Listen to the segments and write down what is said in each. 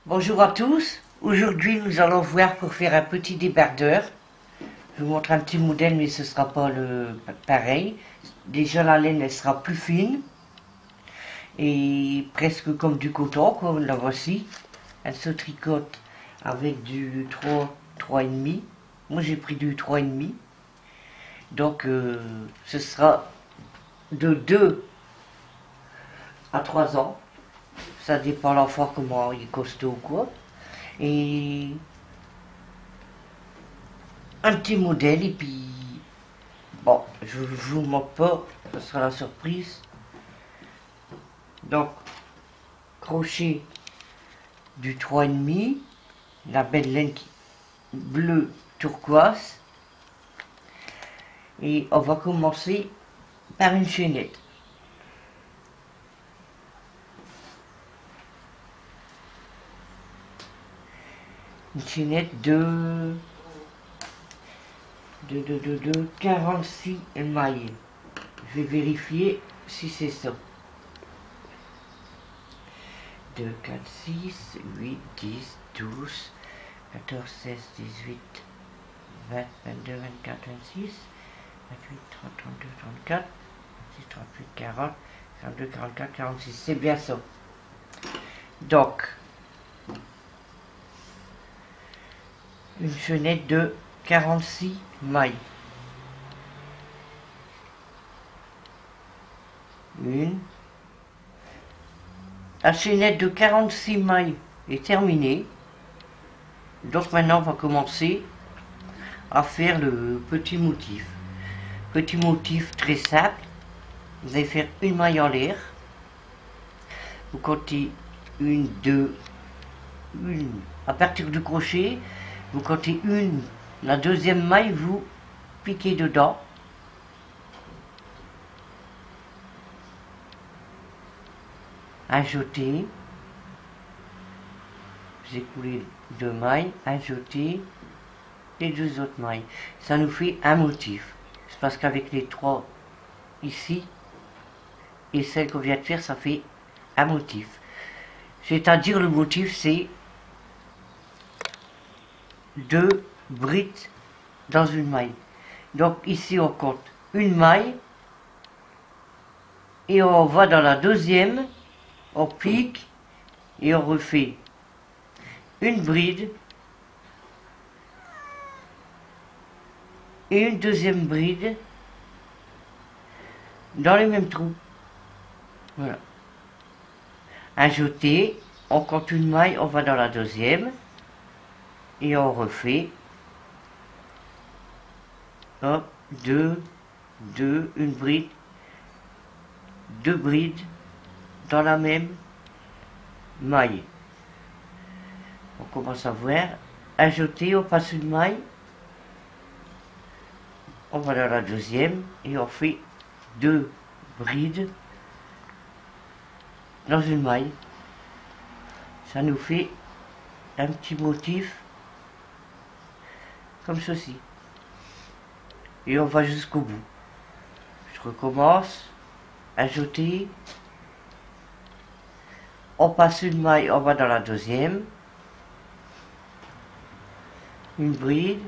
Bonjour à tous, aujourd'hui nous allons voir pour faire un petit débardeur. Je vous montre un petit modèle mais ce ne sera pas le pareil. Déjà la laine elle sera plus fine et presque comme du coton, comme la voici. Elle se tricote avec du 3,5. Moi j'ai pris du 3,5. Donc ce sera de 2 à 3 ans. Ça dépend l'enfant comment il est costaud ou quoi. Et un petit modèle et puis bon, je vous montre pas, ce sera la surprise. Donc crochet du 3,5, la belle laine bleu turquoise, et on va commencer par une chaînette. Une chaînette de 46 mailles. Je vais vérifier si c'est ça. 2, 4, 6, 8, 10, 12, 14, 16, 18, 20, 22, 24, 26, 28, 30, 32, 34, 36, 38, 40, 42, 44, 46. C'est bien ça. Donc, une chaînette de 46 mailles. Une. La chaînette de 46 mailles est terminée. Donc maintenant on va commencer à faire le petit motif. Petit motif très simple. Vous allez faire une maille en l'air. Vous comptez une, deux, une. À partir du crochet, vous comptez une. La deuxième maille, vous piquez dedans. Ajoutez. Vous écoulez 2 mailles, ajoutez les 2 autres mailles. Ça nous fait un motif. C'est parce qu'avec les 3 ici et celle qu'on vient de faire, ça fait un motif. C'est-à-dire le motif, c'est 2 brides dans une maille. Donc ici on compte une maille et on va dans la deuxième, on pique et on refait une bride et une deuxième bride dans les mêmes trous. Voilà. Ajouter, on compte une maille, on va dans la deuxième et on refait. Hop, 2, une bride, 2 brides dans la même maille. On commence à voir. Ajouter, on passe une maille, on va dans la deuxième et on fait 2 brides dans une maille. Ça nous fait un petit motif comme ceci. Et on va jusqu'au bout. Je recommence. Ajouter. On passe une maille, on va dans la deuxième. Une bride.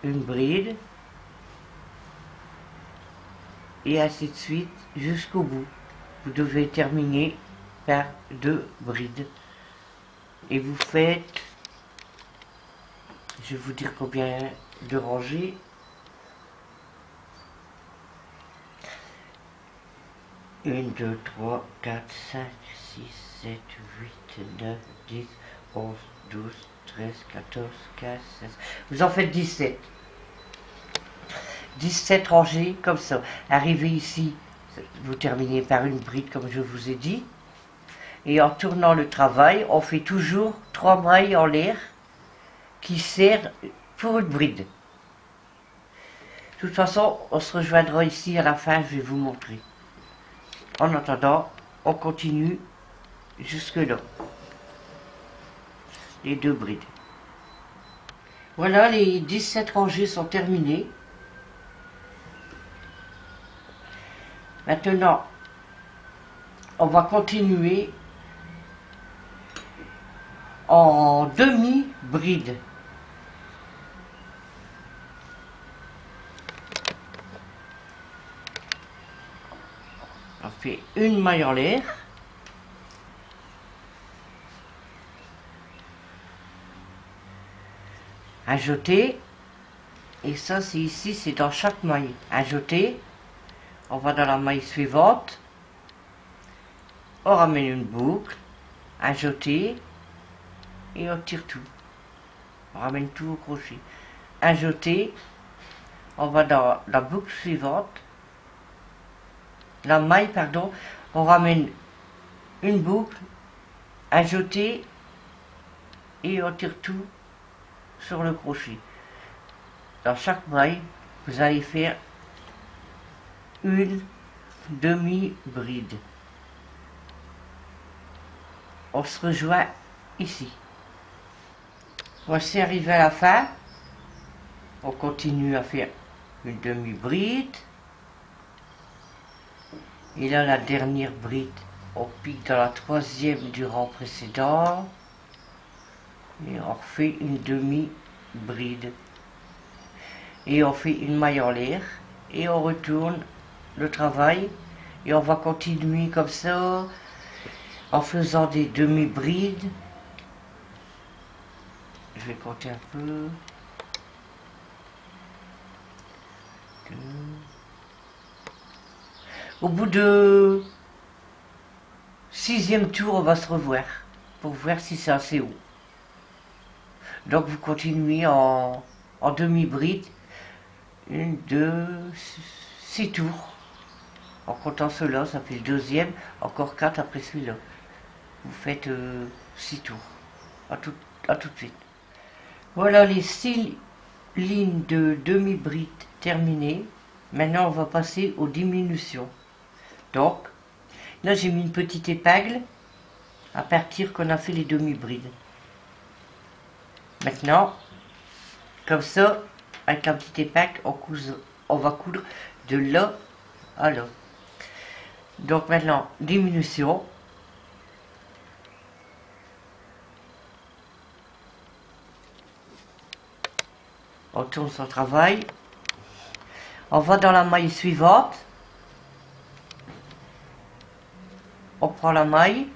Une bride. Et ainsi de suite jusqu'au bout. Vous devez terminer par 2 brides. Et vous faites, je vais vous dire combien de rangées. Une, 2, 3, 4, 5, 6, 7, 8, 9, 10, 11, 12, 13, 14, 15, 16. Vous en faites 17. 17 rangées comme ça. Arrivez ici, vous terminez par une bride comme je vous ai dit. Et en tournant le travail, on fait toujours 3 mailles en l'air qui servent pour une bride. De toute façon, on se rejoindra ici à la fin, je vais vous montrer. En attendant, on continue jusque là. Les 2 brides. Voilà, les 17 rangées sont terminées. Maintenant, on va continuer en demi-bride. On fait une maille en l'air. Ajouter. Et ça, c'est ici, c'est dans chaque maille. Ajouter. On va dans la maille suivante. On ramène une boucle. Ajouter. Et on tire tout. On ramène tout au crochet. Ajouter. On va dans la boucle suivante. La maille, pardon. On ramène une boucle. Ajouter. Et on tire tout sur le crochet. Dans chaque maille, vous allez faire une demi-bride. On se rejoint ici. Voici arrivé à la fin. On continue à faire une demi-bride. Et là, la dernière bride, on pique dans la troisième du rang précédent. Et on refait une demi-bride. Et on fait une maille en l'air. Et on retourne le travail. Et on va continuer comme ça, en faisant des demi-brides. Je vais compter un peu. 2. Au bout de 6e tour, on va se revoir pour voir si c'est assez haut. Donc vous continuez en demi-bride. 1, 2, 6 tours. En comptant cela, ça fait le deuxième. Encore 4 après celui-là. Vous faites 6 tours. À tout de suite. Voilà les 6 lignes de demi-bride terminées. Maintenant, on va passer aux diminutions. Donc, là, j'ai mis une petite épingle à partir qu'on a fait les demi-brides. Maintenant, comme ça, avec la petite épingle, on va coudre de là à là. Donc maintenant, diminution. On tourne son travail. On va dans la maille suivante. On prend la maille.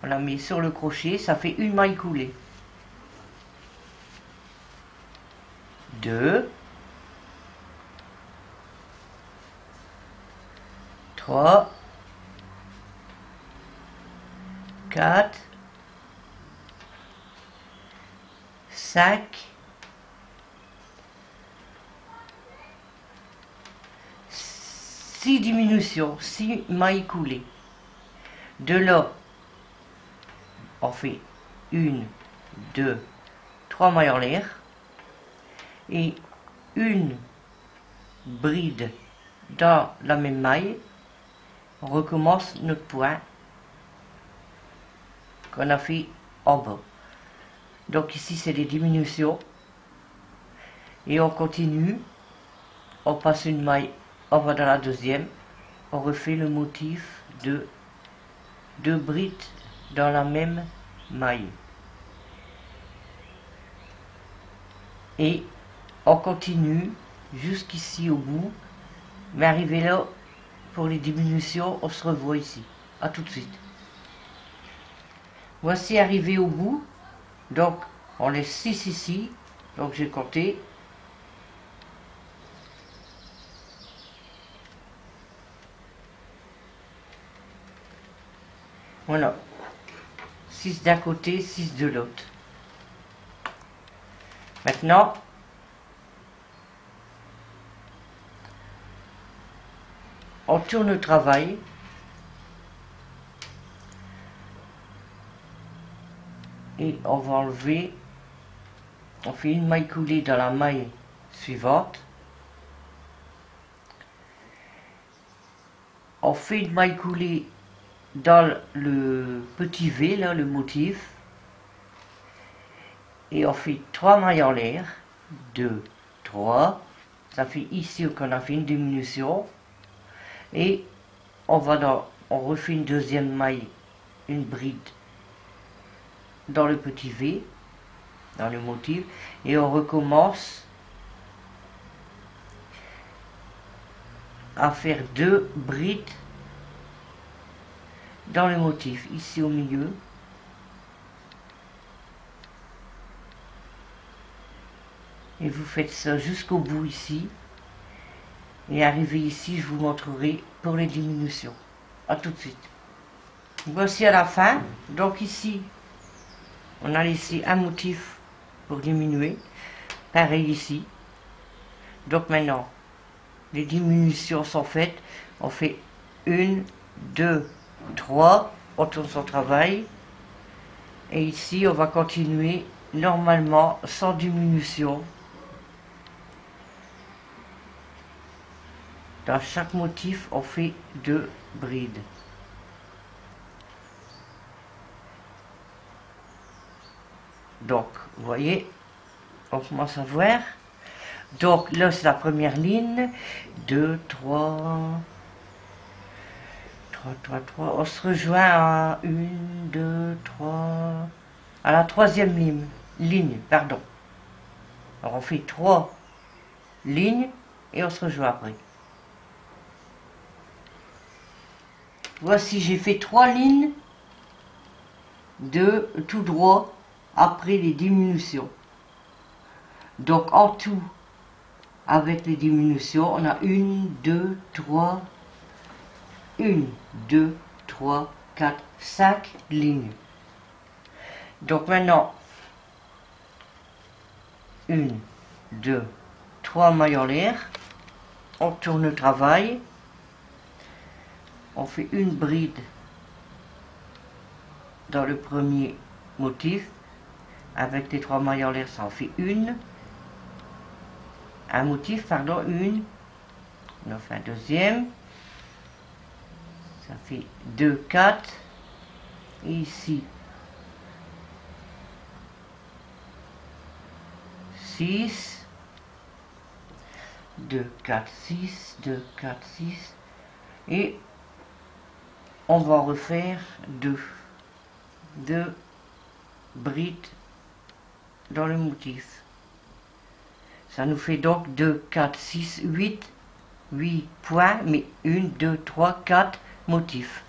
On la met sur le crochet. Ça fait une maille coulée. 2. 3. 4. 5. 6 diminutions, 6 mailles coulées. De là, on fait 1, 2, 3 mailles en l'air et une bride dans la même maille. On recommence notre point qu'on a fait en bas. Donc ici c'est des diminutions et on continue, on passe une maille, on va dans la deuxième, on refait le motif de 2 brides dans la même maille et on continue jusqu'ici au bout, mais arrivé là pour les diminutions, on se revoit ici. À tout de suite. Voici arrivé au bout. Donc on laisse 6 ici, donc j'ai compté. Voilà, 6 d'un côté, 6 de l'autre. Maintenant, on tourne le travail. Et on va enlever, on fait une maille coulée dans la maille suivante. On fait une maille coulée dans le petit V, là, le motif. Et on fait 3 mailles en l'air. 2, 3. Ça fait ici qu'on a fait une diminution. Et on va dans on refait une deuxième maille, une bride dans le petit V, dans le motif, et on recommence à faire 2 brides dans le motif, ici au milieu. Et vous faites ça jusqu'au bout ici. Et arrivé ici, je vous montrerai pour les diminutions. A tout de suite. Voici à la fin. Donc ici, on a laissé un motif pour diminuer. Pareil ici. Donc maintenant, les diminutions sont faites. On fait 1, 2, 3. On tourne son travail. Et ici, on va continuer normalement sans diminution. Dans chaque motif, on fait 2 brides. Donc, vous voyez, on commence à voir. Donc, là, c'est la première ligne. 2, 3, 3, 3, 3. On se rejoint à 1, 2, 3. À la troisième ligne, pardon. Alors, on fait 3 lignes et on se rejoint après. Voici, j'ai fait 3 lignes de tout droit après les diminutions. Donc en tout, avec les diminutions, on a 1, 2, 3, 1, 2, 3, 4, 5 lignes. Donc maintenant, 1, 2, 3 mailles en l'air, on tourne le travail. On fait une bride dans le premier motif, avec les 3 mailles en l'air, ça en fait un motif, pardon, une, on en fait un deuxième, ça fait 2, 4, et ici, 6, 2, 4, 6, 2, 4, 6, et on va refaire 2 brides dans le motif. Ça nous fait donc 2, 4, 6, 8 points, mais 1, 2, 3, 4 motifs.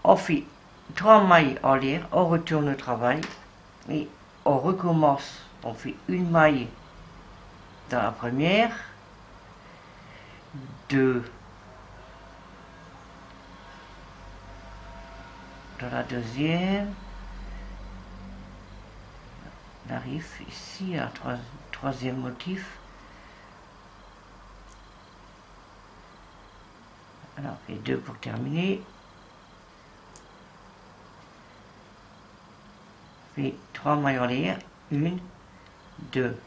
On fait 3 mailles en l'air, on retourne le travail et on recommence. On fait une maille dans la première, 2 dans la deuxième, on arrive ici à troisième motif. Alors, et 2 pour terminer. Puis 3 mailles en l'air, 1, 2,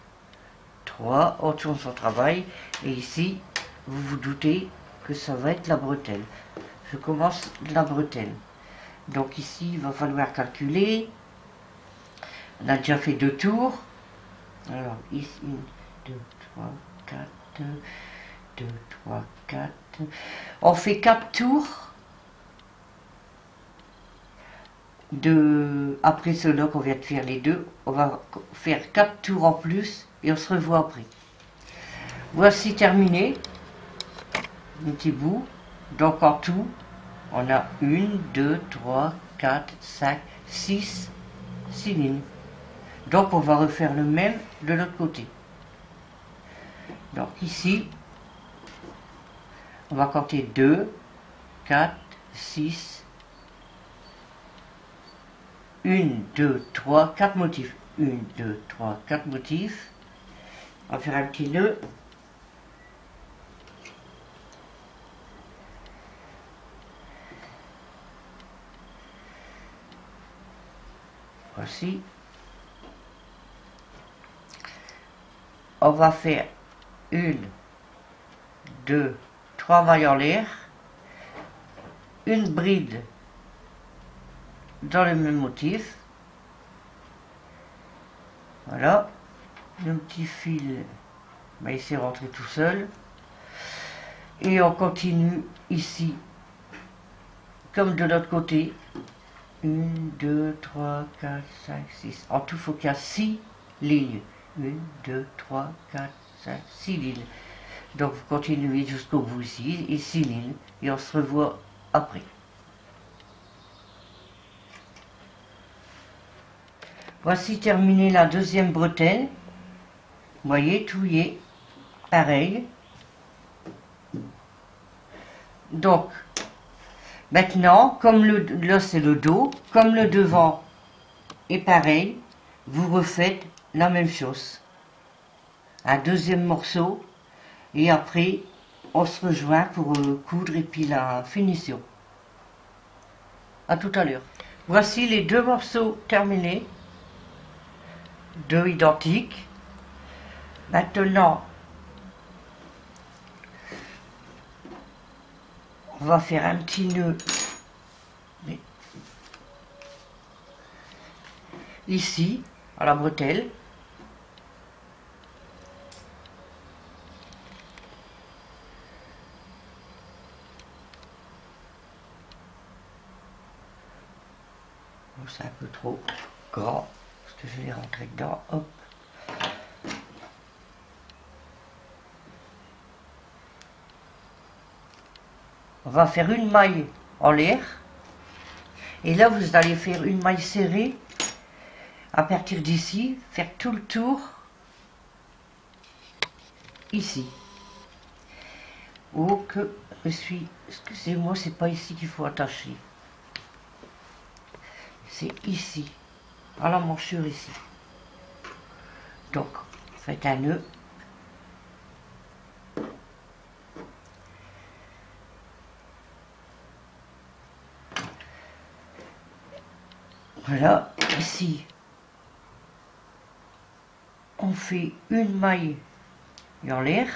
3, on tourne son travail, et ici, vous vous doutez que ça va être la bretelle. Je commence la bretelle. Donc ici, il va falloir calculer. On a déjà fait 2 tours. Alors ici, 1, 2, 3, 4, 2, 3, 4. On fait 4 tours. Après cela qu'on vient de faire les 2, on va faire 4 tours en plus et on se revoit après. Voici terminé. Un petit bout. Donc en tout, on a 1, 2, 3, 4, 5, 6 lignes. Donc on va refaire le même de l'autre côté. Donc ici, on va compter 2, 4, 6, 1, 2, 3, 4 motifs. 1, 2, 3, 4 motifs. On va faire un petit nœud. Voici. On va faire 1, 2, 3 mailles en l'air, une bride dans le même motif. Voilà, le petit fil va essayer de rentrer tout seul. Et on continue ici comme de l'autre côté. 1, 2, 3, 4, 5, 6. En tout, il faut qu'il y ait 6 lignes. 1, 2, 3, 4, 5, 6 lignes. Donc vous continuez jusqu'au bout ici, et 6 lignes. Et on se revoit après. Voici terminé la deuxième bretelle. Vous voyez, tout y est pareil. Donc, maintenant, comme là c'est le dos, comme le devant est pareil, vous refaites la même chose. Un deuxième morceau, et après, on se rejoint pour coudre et puis la finition. À tout à l'heure. Voici les deux morceaux terminés, deux identiques. Maintenant, on va faire un petit nœud ici, à la bretelle. C'est un peu trop grand, parce que je vais rentrer dedans. Hop. On va faire une maille en l'air. Et là, vous allez faire une maille serrée à partir d'ici, faire tout le tour ici. Oh, que je suis... Excusez-moi, c'est pas ici qu'il faut attacher. C'est ici, à l'emmanchure ici. Donc, faites un nœud. Voilà, ici, on fait une maille en l'air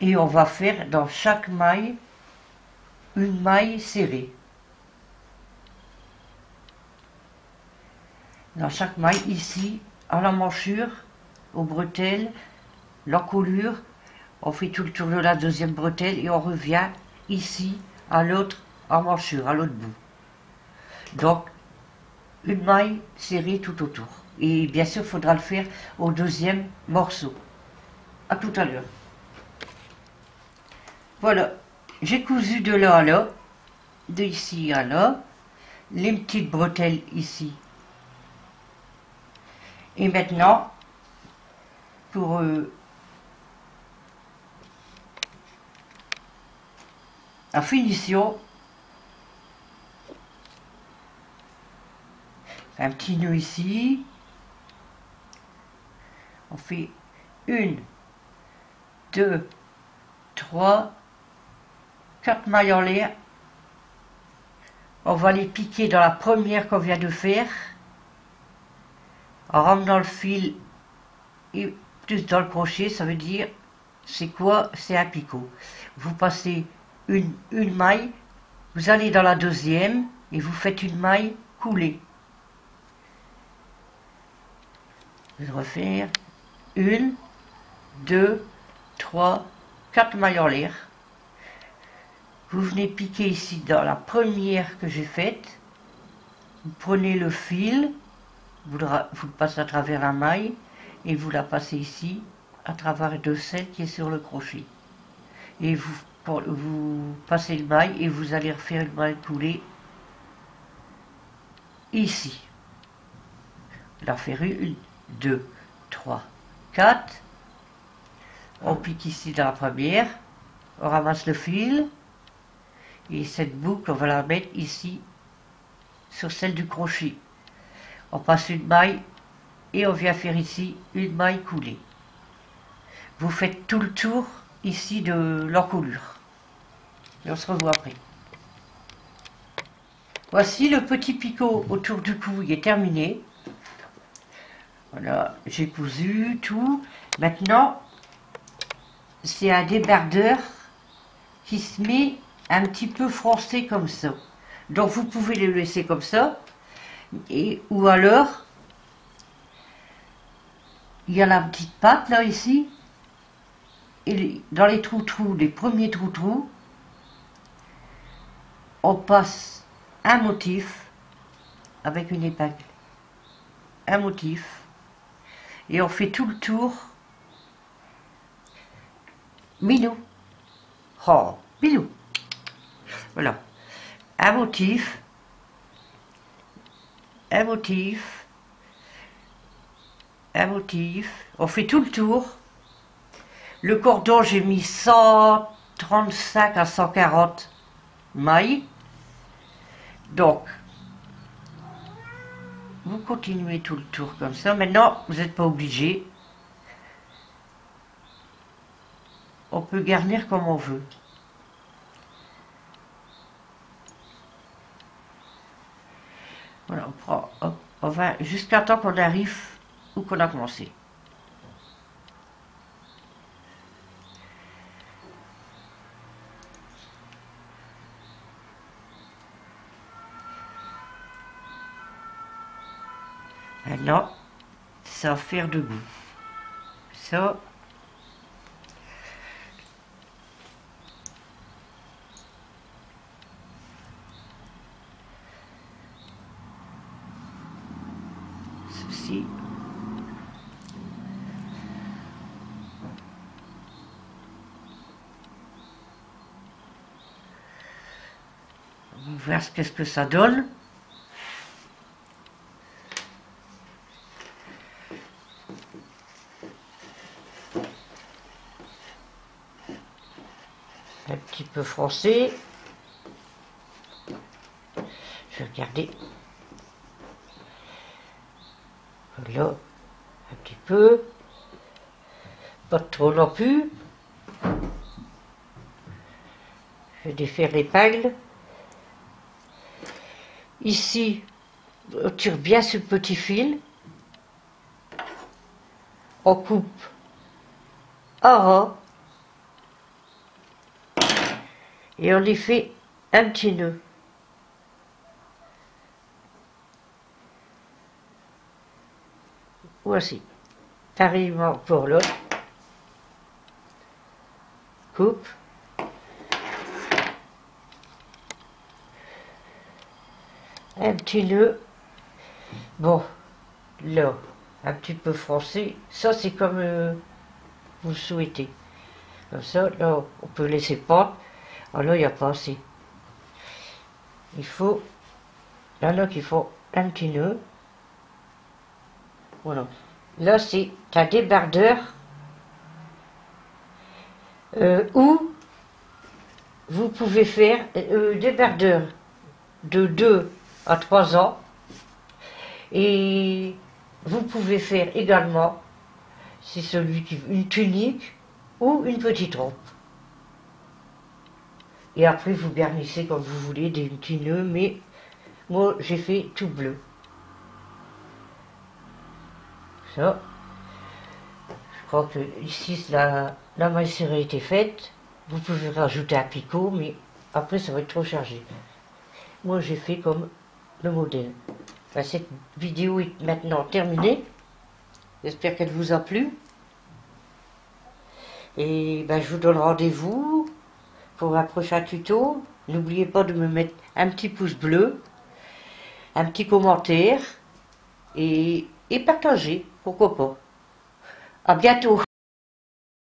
et on va faire dans chaque maille une maille serrée. Dans chaque maille, ici, à l'emmanchure, aux bretelles, l'encolure, on fait tout le tour de la deuxième bretelle et on revient ici à l'autre emmanchure, à l'autre bout. Donc, une maille serrée tout autour. Et bien sûr, il faudra le faire au deuxième morceau. À tout à l'heure. Voilà, j'ai cousu de là à là, de ici à là, les petites bretelles ici. Et maintenant, pour la finition, un petit nœud ici. On fait 1, 2, 3, 4 mailles en l'air. On va les piquer dans la première qu'on vient de faire, en ramenant le fil et plus dans le crochet. Ça veut dire, c'est quoi? C'est un picot. Vous passez une maille, vous allez dans la deuxième et vous faites une maille coulée. Je vais refaire 1, 2, 3, 4 mailles en l'air. Vous venez piquer ici dans la première que j'ai faite. Vous prenez le fil, vous le passez à travers la maille et vous la passez ici à travers de celle qui est sur le crochet. Et vous passez le maille et vous allez refaire une maille coulée ici. La faire 1, 2, 3, 4. On pique ici dans la première, on ramasse le fil et cette boucle on va la mettre ici sur celle du crochet. On passe une maille et on vient faire ici une maille coulée. Vous faites tout le tour ici de l'encolure et on se revoit après. Voici le petit picot autour du cou, il est terminé. Voilà, j'ai cousu tout. Maintenant, c'est un débardeur qui se met un petit peu froncé comme ça. Donc vous pouvez le laisser comme ça. Ou alors, il y a la petite patte là ici. Et dans les trous-trous, les premiers trous-trous, on passe un motif avec une épingle. Un motif. Et on fait tout le tour. Minou. Oh, minou. Voilà. Un motif. Un motif. Un motif. On fait tout le tour. Le cordon, j'ai mis 135 à 140 mailles. Donc, vous continuez tout le tour comme ça. Maintenant, vous n'êtes pas obligé. On peut garnir comme on veut. Voilà, on prend, hop, on va jusqu'à temps qu'on arrive où qu'on a commencé. Maintenant, ça va faire debout. Ça. Ceci. On va voir qu'est-ce que ça donne. Un petit peu froncé. Je vais regarder. Voilà, un petit peu. Pas trop non plus. Je vais défaire l'épingle. Ici, on tire bien ce petit fil. On coupe en rang. Et on y fait un petit nœud. Voici. Pareillement pour l'autre. Coupe. Un petit nœud. Bon, là, un petit peu froncé. Ça, c'est comme vous le souhaitez. Comme ça, là, on peut laisser pendre. Alors là, il n'y a pas assez. Il faut, là, qu'il faut un petit nœud. Voilà. Là, c'est un débardeur où vous pouvez faire débardeur de 2 à 3 ans. Et vous pouvez faire également, c'est celui qui une tunique ou une petite robe. Et après, vous garnissez comme vous voulez des petits nœuds, mais moi, j'ai fait tout bleu. Ça. Je crois que ici, la maille serrée était faite. Vous pouvez rajouter un picot, mais après, ça va être trop chargé. Moi, j'ai fait comme le modèle. Ben, cette vidéo est maintenant terminée. J'espère qu'elle vous a plu. Et ben, je vous donne rendez-vous pour un prochain tuto. N'oubliez pas de me mettre un petit pouce bleu, un petit commentaire et partagez, pourquoi pas. À bientôt.